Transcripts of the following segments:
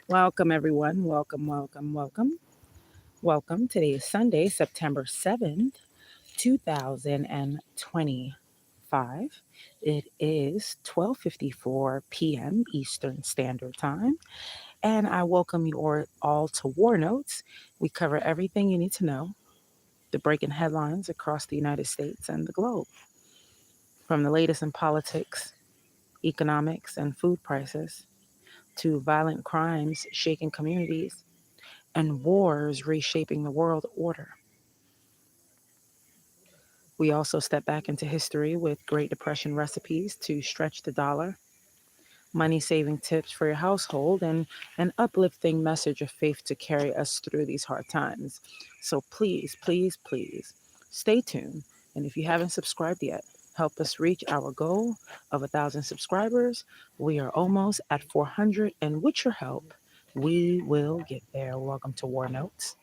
Welcome, everyone. Welcome, welcome, welcome. Welcome. Today is Sunday, September 7th, 2025. It is 12:54 p.m. Eastern Standard Time, and I welcome you all to War Notes. We cover everything you need to know, the breaking headlines across the United States and the globe, from the latest in politics, economics, and food prices, to violent crimes shaking communities and wars reshaping the world order. We also step back into history with Great Depression recipes to stretch the dollar, money saving tips for your household, and an uplifting message of faith to carry us through these hard times. So please, please, please stay tuned. And if you haven't subscribed yet, help us reach our goal of 1,000 subscribers. We are almost at 400, and with your help, we will get there. Welcome to War Notes.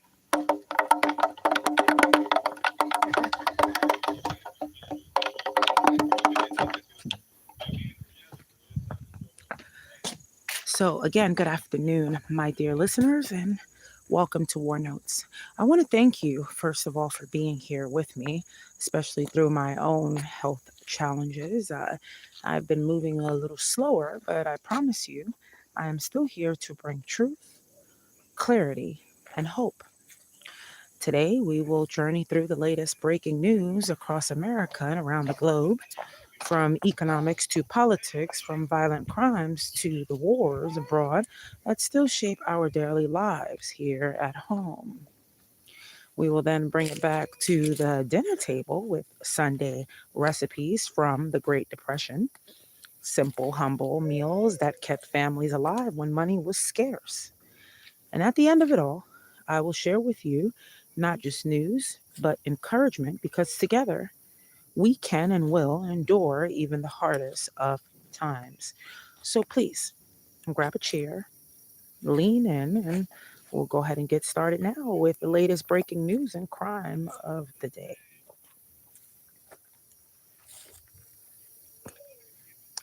So, again, good afternoon, my dear listeners, and welcome to War Notes. I want to thank you, first of all, for being here with me, especially through my own health challenges. I've been moving a little slower, but I promise you, I am still here to bring truth, clarity, and hope. Today, we will journey through the latest breaking news across America and around the globe, from economics to politics, from violent crimes to the wars abroad that still shape our daily lives here at home. We will then bring it back to the dinner table with Sunday recipes from the Great Depression, simple, humble meals that kept families alive when money was scarce. And at the end of it all, I will share with you not just news, but encouragement, because together we can and will endure even the hardest of times. So please grab a chair, lean in, and we'll go ahead and get started now with the latest breaking news and crime of the day.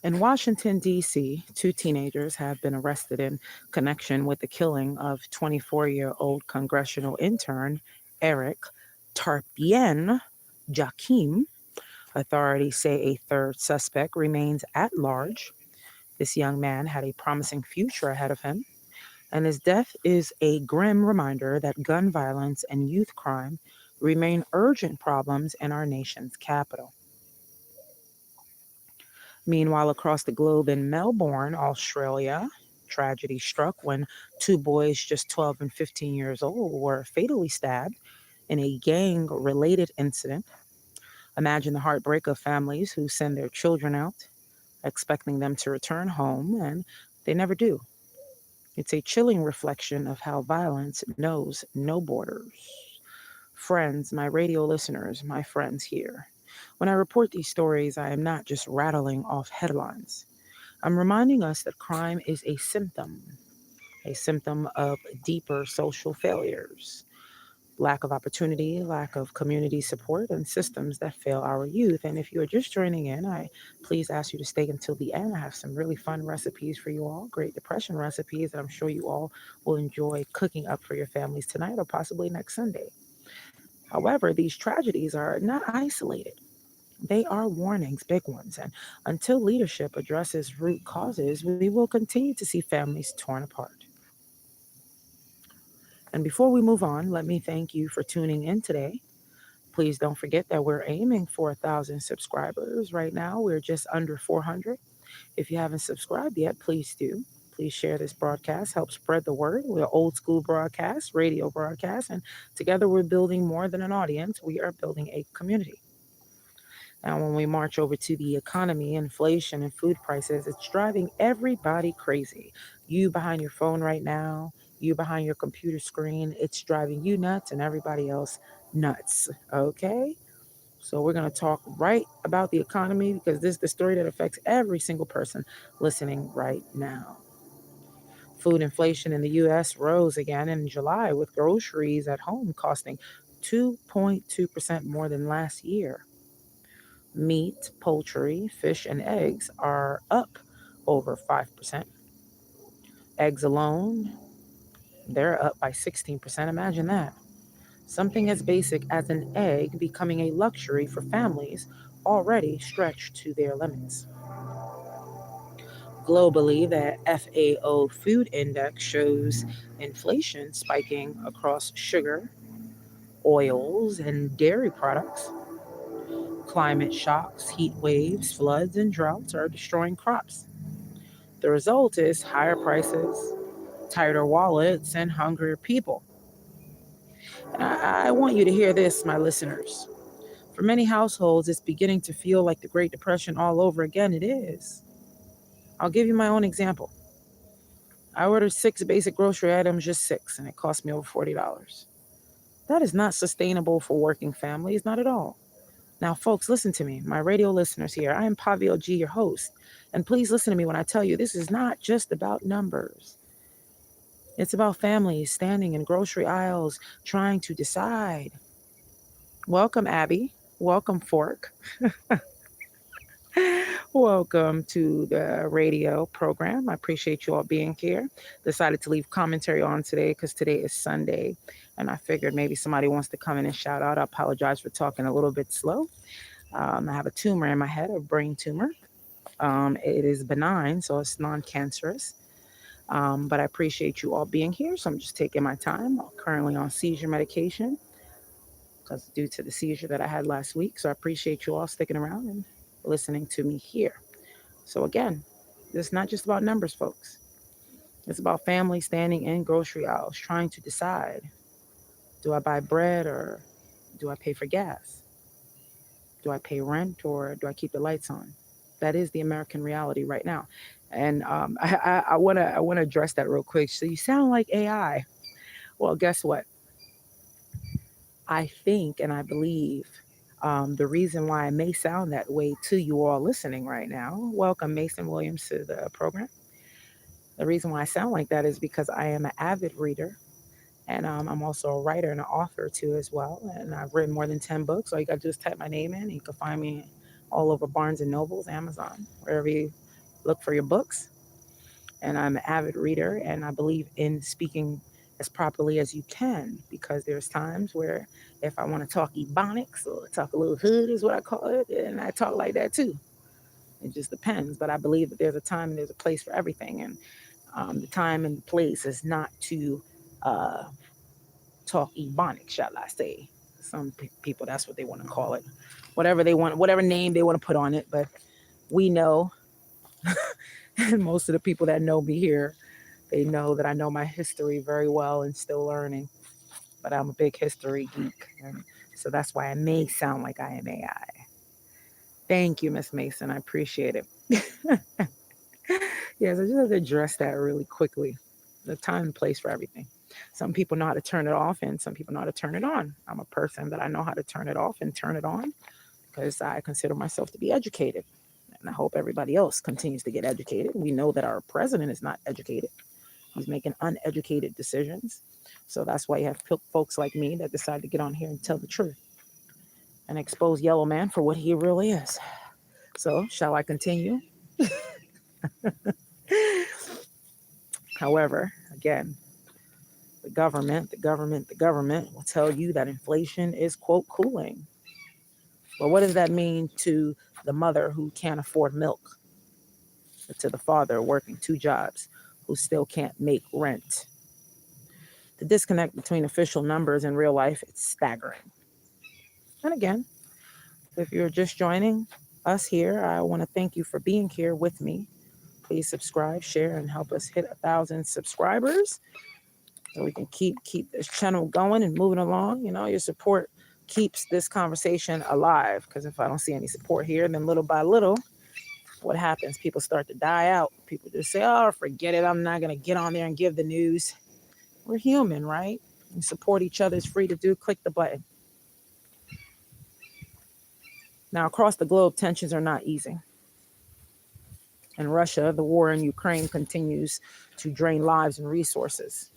In Washington, D.C., two teenagers have been arrested in connection with the killing of 24-year-old congressional intern Eric Tarpien Jakim. Authorities say a third suspect remains at large. This young man had a promising future ahead of him, and his death is a grim reminder that gun violence and youth crime remain urgent problems in our nation's capital. Meanwhile, across the globe in Melbourne, Australia, tragedy struck when two boys just 12 and 15 years old were fatally stabbed in a gang related incident. Imagine the heartbreak of families who send their children out, expecting them to return home, and they never do. It's a chilling reflection of how violence knows no borders. Friends, my radio listeners, my friends here. When I report these stories, I am not just rattling off headlines. I'm reminding us that crime is a symptom of deeper social failures, lack of opportunity, lack of community support, and systems that fail our youth. And if you are just joining in, I please ask you to stay until the end. I have some really fun recipes for you all, Great Depression recipes that I'm sure you all will enjoy cooking up for your families tonight or possibly next Sunday. However, these tragedies are not isolated. They are warnings, big ones. And until leadership addresses root causes, we will continue to see families torn apart. And before we move on, let me thank you for tuning in today. Please don't forget that we're aiming for 1,000 subscribers. Right now, we're just under 400. If you haven't subscribed yet, please do. Please share this broadcast, help spread the word. We're old school broadcast, radio broadcast, and together we're building more than an audience. We are building a community. Now, when we march over to the economy, inflation, and food prices, it's driving everybody crazy. You behind your phone right now, you behind your computer screen, it's driving you nuts and everybody else nuts. Okay? So, we're going to talk right about the economy because this is the story that affects every single person listening right now. Food inflation in the U.S. rose again in July, with groceries at home costing 2.2% more than last year. Meat, poultry, fish, and eggs are up over 5%. Eggs alone, they're up by 16%. Imagine that. Something as basic as an egg becoming a luxury for families already stretched to their limits. Globally, the FAO Food Index shows inflation spiking across sugar, oils, and dairy products. Climate shocks, heat waves, floods, and droughts are destroying crops. The result is higher prices, tighter wallets, and hungrier people. And I want you to hear this, my listeners. For many households, it's beginning to feel like the Great Depression all over again. It is. I'll give you my own example. I ordered six basic grocery items, just six, and it cost me over $40. That is not sustainable for working families, not at all. Now, folks, listen to me, my radio listeners here. I am Pavio G, your host. And please listen to me when I tell you this is not just about numbers. It's about families standing in grocery aisles trying to decide. Welcome, Abby. Welcome, Fork. Welcome to the radio program. I appreciate you all being here. Decided to leave commentary on today because today is Sunday. And I figured maybe somebody wants to come in and shout out. I apologize for talking a little bit slow. I have a tumor in my head, a brain tumor. It is benign, so it's non cancerous. But I appreciate you all being here. So I'm just taking my time. I'm currently on seizure medication because due to the seizure that I had last week. So I appreciate you all sticking around and listening to me here. So again, it's not just about numbers, folks. It's about families standing in grocery aisles trying to decide, do I buy bread or do I pay for gas? Do I pay rent or do I keep the lights on? That is the American reality right now. And I wanna address that real quick. So you sound like AI. Well, guess what? I think and I believe the reason why I may sound that way to you all listening right now. Welcome, Mason Williams, to the program. The reason why I sound like that is because I am an avid reader and I'm also a writer and an author too as well. And I've written more than 10 books. All you got to do is type my name in. You can find me all over Barnes and Nobles, Amazon, wherever you look for your books. And I'm an avid reader and I believe in speaking as properly as you can because there's times where if I want to talk ebonics or talk a little hood is what I call it, and I talk like that too. It just depends. But I believe that there's a time and there's a place for everything. And the time and the place is not to uh, talk ebonics, shall I say. Some people, that's what they want to call it. Whatever they want, whatever name they want to put on it. But we know, and most of the people that know me here, they know that I know my history very well and still learning. But I'm a big history geek. And so that's why I may sound like I am AI. Thank you, Miss Mason. I appreciate it. Yes, I just have to address that really quickly. The time and place for everything. Some people know how to turn it off, and some people know how to turn it on. I'm a person that I know how to turn it off and turn it on because I consider myself to be educated. And I hope everybody else continues to get educated. We know that our president is not educated, he's making uneducated decisions. So that's why you have folks like me that decide to get on here and tell the truth and expose Yellow Man for what he really is. So, shall I continue? However, again, the government will tell you that inflation is, quote, cooling. But what does that mean to the mother who can't afford milk, or to the father working two jobs who still can't make rent? The disconnect between official numbers and real life, it's staggering. And again, if you're just joining us here, I want to thank you for being here with me. Please subscribe, share, and help us hit 1,000 subscribers so we can keep this channel going and moving along. You know, your support keeps this conversation alive. Because if I don't see any support here, then little by little, what happens? People start to die out. People just say, "Oh, forget it. I'm not gonna get on there and give the news." We're human, right? And support each other is free to do. Click the button. Now, across the globe, tensions are not easing. In Russia, the war in Ukraine continues to drain lives and resources.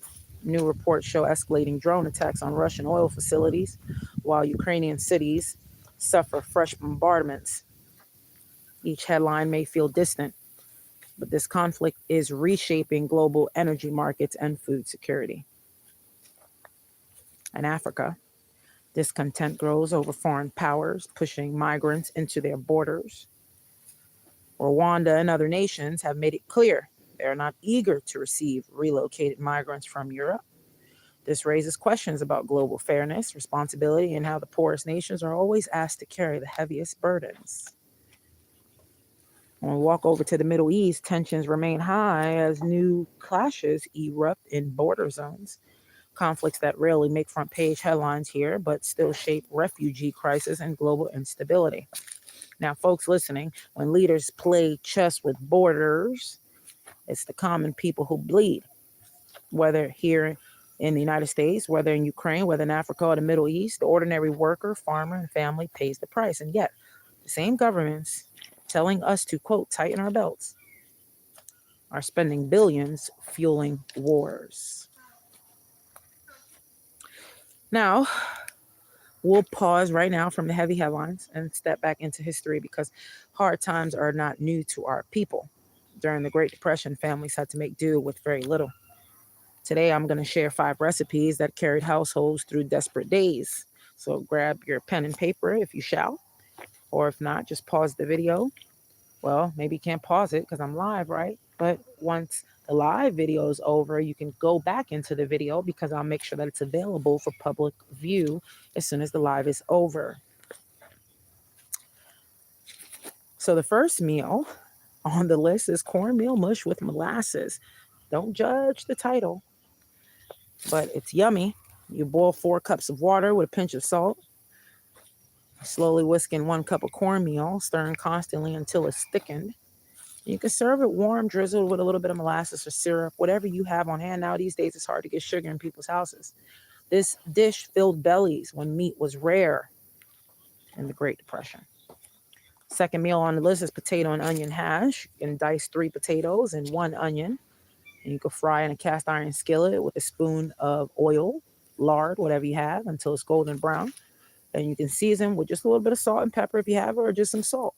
New reports show escalating drone attacks on Russian oil facilities, while Ukrainian cities suffer fresh bombardments. Each headline may feel distant, But this conflict is reshaping global energy markets and food security. In Africa, discontent grows over foreign powers pushing migrants into their borders. Rwanda and other nations have made it clear they are not eager to receive relocated migrants from Europe. This raises questions about global fairness, responsibility, and how the poorest nations are always asked to carry the heaviest burdens. When we walk over to the Middle East, tensions remain high as new clashes erupt in border zones. Conflicts that rarely make front page headlines here, but still shape refugee crisis and global instability. Now, folks listening, when leaders play chess with borders, it's the common people who bleed, whether here in the United States, whether in Ukraine, whether in Africa or the Middle East, the ordinary worker, farmer, and family pays the price. And yet, the same governments telling us to, quote, tighten our belts are spending billions fueling wars. Now, we'll pause right now from the heavy headlines and step back into history because hard times are not new to our people. During the Great Depression, families had to make do with very little. Today, I'm going to share 5 recipes that carried households through desperate days. So grab your pen and paper if you shall, or if not, just pause the video. Well, maybe you can't pause it because I'm live, right? But once the live video is over, you can go back into the video because I'll make sure that it's available for public view as soon as the live is over. So the first meal on the list is cornmeal mush with molasses. Don't judge the title, but it's yummy. You boil 4 cups of water with a pinch of salt. Slowly whisk in 1 cup of cornmeal, stirring constantly until it's thickened. You can serve it warm, drizzled with a little bit of molasses or syrup, whatever you have on hand. Now, these days, it's hard to get sugar in people's houses. This dish filled bellies when meat was rare in the Great Depression. Second meal on the list is potato and onion hash. You can dice 3 potatoes and 1 onion. And you can fry in a cast iron skillet with a spoon of oil, lard, whatever you have, until it's golden brown. And you can season with just a little bit of salt and pepper if you have, or just some salt.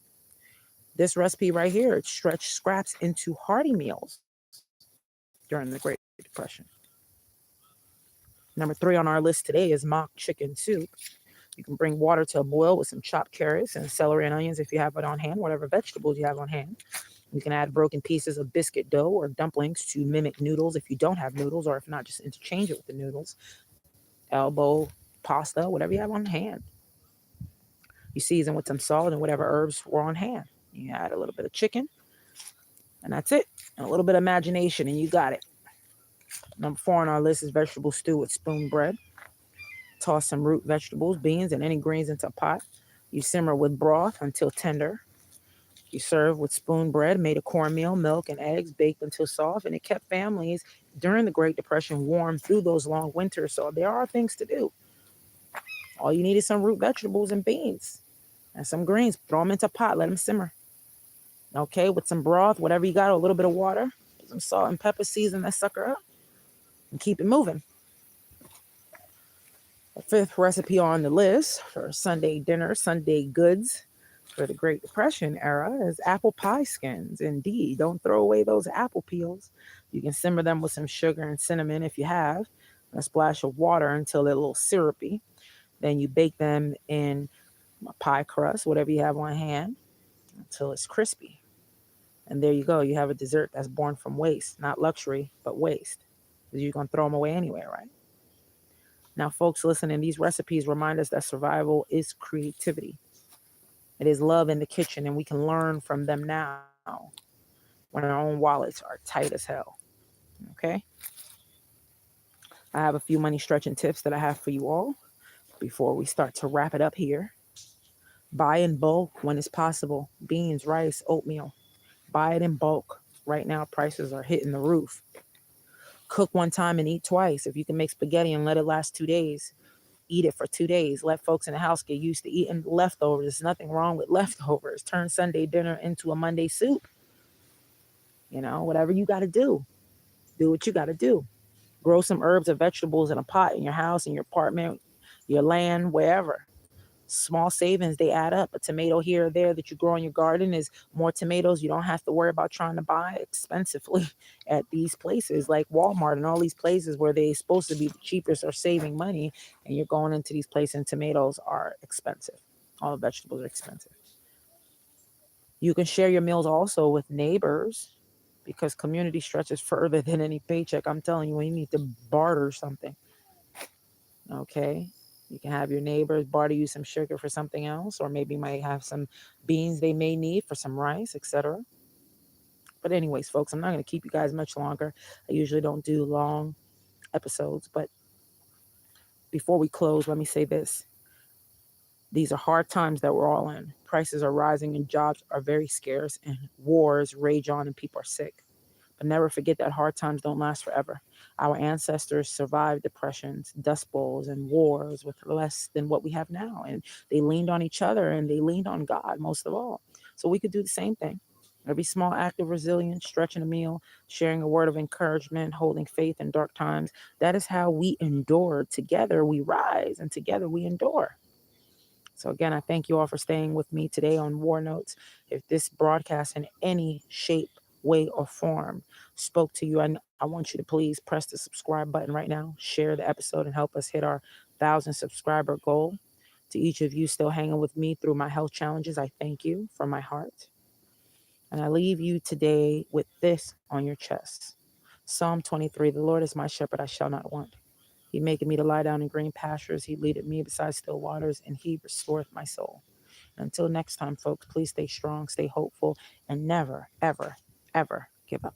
This recipe right here, it stretched scraps into hearty meals during the Great Depression. Number 3 on our list today is mock chicken soup. You can bring water to a boil with some chopped carrots and celery and onions if you have it on hand, whatever vegetables you have on hand. You can add broken pieces of biscuit dough or dumplings to mimic noodles if you don't have noodles, or if not, just interchange it with the noodles. Elbow, pasta, whatever you have on hand. You season with some salt and whatever herbs were on hand. You add a little bit of chicken, and that's it. And a little bit of imagination, and you got it. Number 4 on our list is vegetable stew with spoon bread. Toss some root vegetables, beans, and any greens into a pot. You simmer with broth until tender. You serve with spoon bread made of cornmeal, milk, and eggs baked until soft. And it kept families during the Great Depression warm through those long winters. So there are things to do. All you need is some root vegetables and beans and some greens. Throw them into a pot. Let them simmer. Okay, with some broth, whatever you got, a little bit of water, some salt and pepper, season that sucker up, and keep it moving. The 5th recipe on the list for Sunday dinner, Sunday goods for the Great Depression era is apple pie skins. Indeed, don't throw away those apple peels. You can simmer them with some sugar and cinnamon if you have, and a splash of water until they're a little syrupy. Then you bake them in a pie crust, whatever you have on hand, until it's crispy. And there you go. You have a dessert that's born from waste, not luxury, but waste. Because you're going to throw them away anyway, right? Now, folks listening, these recipes remind us that survival is creativity. It is love in the kitchen, and we can learn from them now when our own wallets are tight as hell. Okay? I have a few money stretching tips that I have for you all before we start to wrap it up here. Buy in bulk when it's possible. Beans, rice, oatmeal. Buy it in bulk. Right now, prices are hitting the roof. Cook one time and eat twice. If you can make spaghetti and let it last 2 days, eat it for 2 days. Let folks in the house get used to eating leftovers. There's nothing wrong with leftovers. Turn Sunday dinner into a Monday soup. Whatever you got to do. Do what you got to do. Grow some herbs or vegetables in a pot in your house, in your apartment, your land, wherever. small savings, they add up. A tomato here or there that you grow in your garden is more tomatoes. You don't have to worry about trying to buy expensively at these places like Walmart and all these places where they're supposed to be the cheapest or saving money. And you're going into these places and tomatoes are expensive. All the vegetables are expensive. You can share your meals also with neighbors because community stretches further than any paycheck. I'm telling you, when you need to barter something, okay? You can have your neighbors barter you some sugar for something else, or maybe you might have some beans they may need for some rice, etc. But anyways, folks, I'm not going to keep you guys much longer. I usually don't do long episodes, but before we close, let me say this. These are hard times that we're all in. Prices are rising and jobs are very scarce and wars rage on and people are sick. But never forget that hard times don't last forever. Our ancestors survived depressions, dust bowls, and wars with less than what we have now. And they leaned on each other and they leaned on God most of all. So we could do the same thing. Every small act of resilience, stretching a meal, sharing a word of encouragement, holding faith in dark times, that is how we endure. Together we rise and together we endure. So again, I thank you all for staying with me today on War Notes. If this broadcast in any shape, way, or form spoke to you, I want you to please press the subscribe button right now, share the episode, and help us hit our 1,000 subscriber goal. To each of you still hanging with me through my health challenges, I thank you from my heart. And I leave you today with this on your chest. Psalm 23, the Lord is my shepherd, I shall not want. He maketh me to lie down in green pastures. He leadeth me beside still waters, and he restoreth my soul. And until next time, folks, please stay strong, stay hopeful, and never, ever, ever give up.